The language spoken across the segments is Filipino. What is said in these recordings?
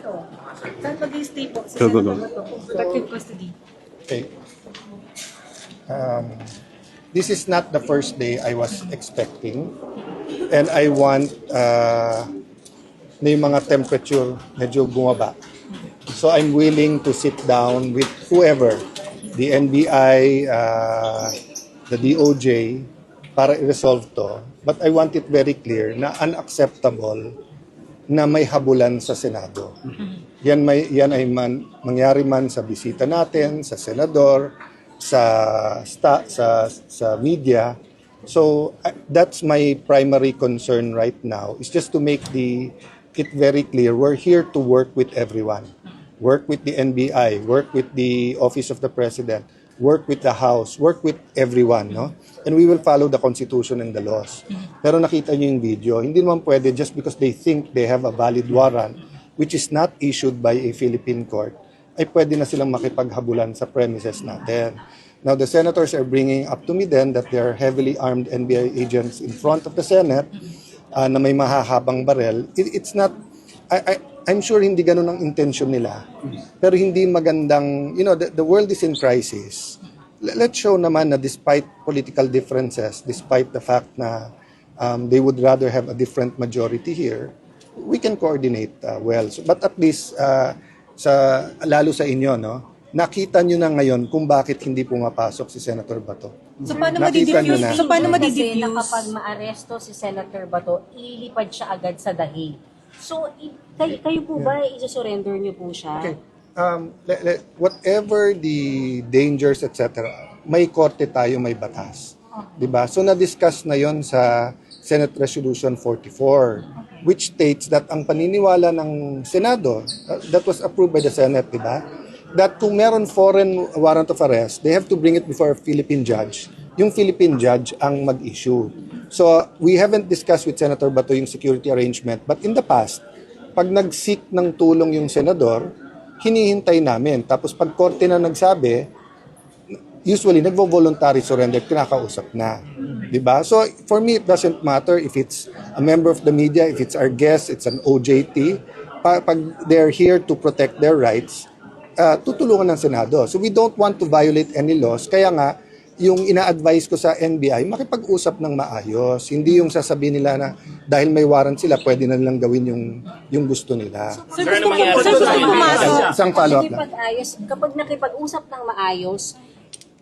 Bato. Saan mag-i-stay po si Go, go, Senator go. Bato kung protective custody? Okay. This is not the first day I was expecting. And I want na yung mga temperature medyo bumaba. So I'm willing to sit down with whoever, the NBI, the DOJ, para i-resolve to. But I want it very clear na unacceptable na may habulan sa Senado. Yan ay mangyari man sa bisita natin, sa senador, sa media. So that's my primary concern right now, is just to make it very clear we're here to work with everyone. Work with the NBI, work with the Office of the President, work with the House, work with everyone, no? And we will follow the Constitution and the laws. Pero nakita niyo yung video, hindi naman pwede just because they think they have a valid warrant, which is not issued by a Philippine court, ay pwede na silang makipaghabulan sa premises natin. Now, the senators are bringing up to me then that there are heavily armed NBI agents in front of the Senate na may mahahabang barel. It's not, I'm sure hindi ganun ang intention nila. Pero hindi magandang, the world is in crisis. Let's show naman na despite political differences, despite the fact na they would rather have a different majority here, we can coordinate well. But at least, lalo sa inyo, no? Nakita nyo na ngayon kung bakit hindi pumapasok si Senator Bato. So paano Nakita nyo madidifuse? na. So paano Kasi madidifuse? na kapag maaresto si Senator Bato, ililipad siya agad sa dahig. So, kayo po ba, isa-surrender niyo po siya? Okay. Whatever the dangers, etc., may korte tayo, may batas. Diba? So, na-discuss na yon sa Senate Resolution 44, which states that ang paniniwala ng Senado, that was approved by the Senate, diba? That kung meron foreign warrant of arrest, they have to bring it before a Philippine judge. Yung Philippine judge ang mag-issue. So, we haven't discussed with Senator Bato yung security arrangement, but in the past, pag nag-seek ng tulong yung senador, hinihintay namin. Tapos pag korte na nagsabi, usually nagvo-voluntary surrender, kinakausap na. Diba? So, for me, it doesn't matter if it's a member of the media, if it's our guest, it's an OJT. Pag they're here to protect their rights, tutulungan ng Senado. So we don't want to violate any laws. Kaya nga, yung ina-advise ko sa NBI, makipag-usap ng maayos. Hindi yung sasabihin nila na dahil may warrant sila, pwede na nilang gawin yung gusto nila. So gusto ko pumasok. Isang follow-up lang. Kapag nakipag-usap ng maayos,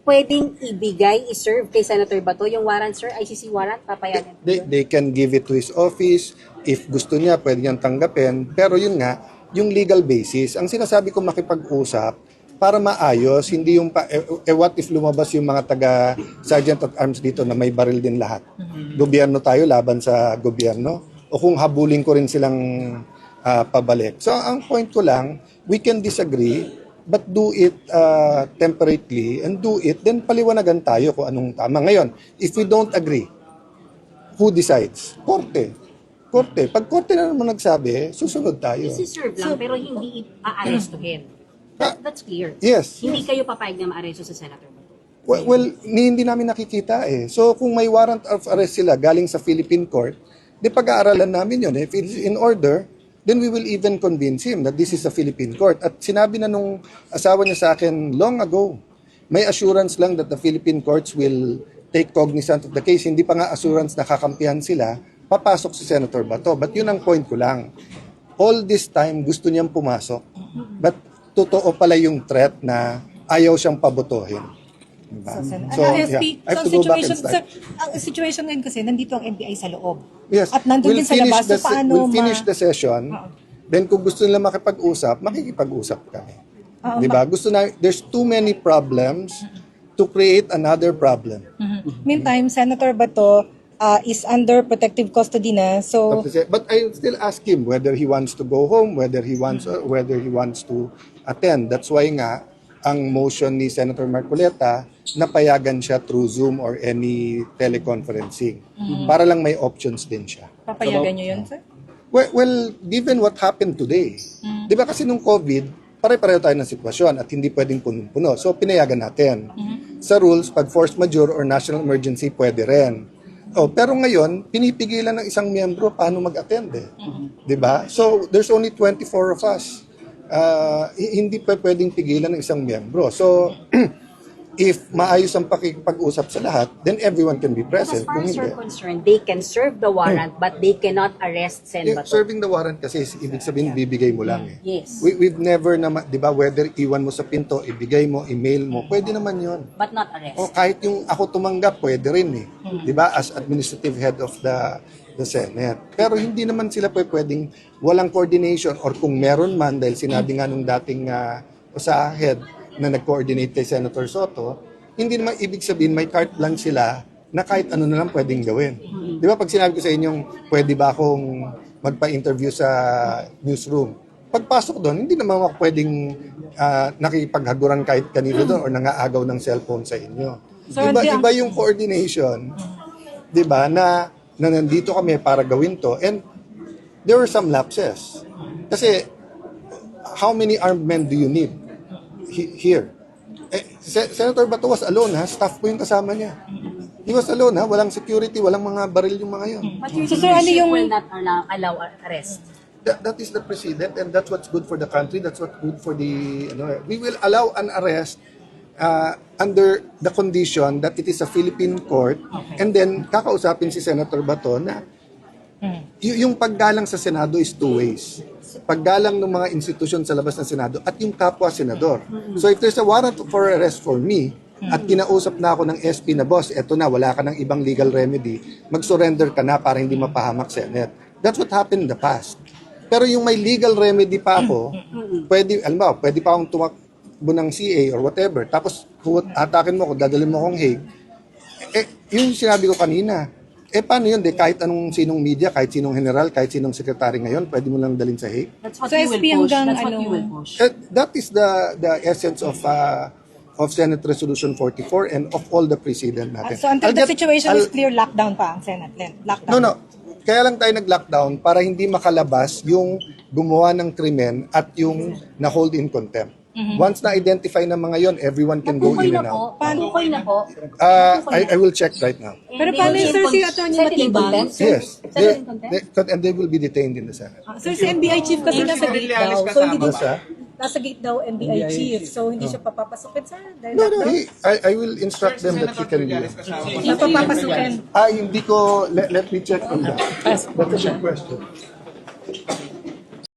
pwedeng ibigay, i-serve kay Senator Bato yung warrant, sir, ICC warrant, papayagan. They can give it to his office. If gusto niya, pwede niyang tanggapin. Pero yun nga, yung legal basis. Ang sinasabi ko makipag-usap para maayos, hindi yung what if lumabas yung mga taga-sergeant at arms dito na may baril din lahat. Gobyerno tayo, laban sa gobyerno. O kung habulin ko rin silang pabalik. So ang point ko lang, we can disagree, but do it temperately and do it, then paliwanagan tayo kung anong tama. Ngayon, if we don't agree, who decides? Korte. Pag korte na naman nagsabi, susunod tayo. Isi-serve lang, pero hindi aarestuhin. That's clear. Yes. Hindi kayo papayag na maaresto sa Senator Bato. Well, hindi namin nakikita eh. So kung may warrant of arrest sila galing sa Philippine court, di pag-aaralan namin yun. If it's in order, then we will even convince him that this is a Philippine court. At sinabi na nung asawa niya sa akin long ago, may assurance lang that the Philippine courts will take cognizance of the case. Hindi pa nga assurance na kakampihan sila, papasok si Senator Bato. But yun ang point ko lang. All this time, gusto niyang pumasok. But totoo pala yung threat na ayaw siyang pabotohin. Diba? So, SP, I have so to go back and situation, start. ang situation ngayon kasi, nandito ang NBI sa loob. Yes. At nandun din sa labas, so paano we'll finish the session. Then kung gusto nila makipag-usap, makikipag-usap kami. Diba? There's too many problems to create another problem. Meantime, Senator Bato is under protective custody na. So, But I still ask him whether he wants to go home, whether he wants to attend. That's why nga ang motion ni Senator Marcoleta napayagan siya through Zoom or any teleconferencing. Para lang may options din siya. papayagan nyo yun, sir? Well, given what happened today, di ba kasi nung COVID, pare-pareho tayo ng sitwasyon at hindi pwedeng puno-puno. So, pinayagan natin. Sa rules, pag force majeure or national emergency, pwede rin. Pero ngayon, pinipigilan ng isang miyembro paano mag-attend eh. Di ba? So, there's only 24 of us. hindi pa pwedeng pigilan ng isang miyembro. So, if maayos ang pakikipag-usap sa lahat, then everyone can be But as present. far Kung as you're hindi, concerned, they can serve the warrant but they cannot arrest Sen Bato. serving the warrant kasi ibig sabihin bibigay mo lang eh. Yes. We've never naman, di ba, whether iwan mo sa pinto, ibigay mo, email mo, pwede naman yon. But not arrest. O kahit yung ako tumanggap, pwede rin eh. Di ba, as administrative head of the Senate. Pero hindi naman sila pwedeng walang coordination or kung meron man, dahil sinabi nga nung dating sa head na nag-coordinate kay Senator Soto, hindi naman ibig sabihin may carte blanche sila na kahit ano na lang pwedeng gawin. Di ba pag sinabi ko sa inyong pwede ba akong magpa-interview sa newsroom, pagpasok doon, hindi naman ako pwedeng nakipaghaguran kahit kanino doon or nangaagaw ng cellphone sa inyo. So, Iba yung coordination, di ba, na nandito kami para gawin to. And there were some lapses. Kasi, how many armed men do you need here? Senator Bato was alone, ha? Staff po yung kasama niya. He was alone, ha? Walang security, walang mga baril yung mga yun. But your So, sir, ano leadership yung- will not allow arrest. That is the precedent and that's what's good for the country, that's what's good for the, we will allow an arrest under the condition that it is a Philippine court and then kakausapin si Senator Bato na yung paggalang sa Senado is two ways. Paggalang ng mga institusyon sa labas ng Senado at yung kapwa senador. So if there's a warrant for arrest for me at kinausap na ako ng SP na, boss, eto na, wala ka ng ibang legal remedy, mag-surrender ka na para hindi mapahamak Senate. That's what happened in the past. Pero yung may legal remedy pa ako, pwede, alam mo, pwede pa akong tumakbo ng CA or whatever, tapos atakin mo ako, dadalhin mo akong Hague, yung sinabi ko kanina, paano yun? Kahit anong sinong media, kahit sinong general, kahit sinong sekretary ngayon, pwede mo lang dalhin sa Hague. That's what So, you will SP push. hanggang That's what you ano? will push. That is the essence of Senate Resolution 44 and of all the precedent natin. So until I'll the just- situation I'll- is clear, lockdown pa ang Senate. Lockdown. No. Kaya lang tayo nag-lockdown para hindi makalabas yung gumawa ng krimen at yung na-hold in contempt. Once na-identify ng mga yon, everyone can go Natukoy in na and out. po. Natukoy na po. I will check right now. Pero paano yung, sir, si Atty. Matibang? Yes. Settled in contempt? And they will be detained in the Senate. Sir, si NBI chief kasi nasa gate daw. So hindi din Nasa? nasa gate daw NBI chief. So hindi siya papapasukin, sir. Dahil No, lockdown. I will instruct them that he can be. Napapapasukin. Hindi ko, let me check on that. That's a good question.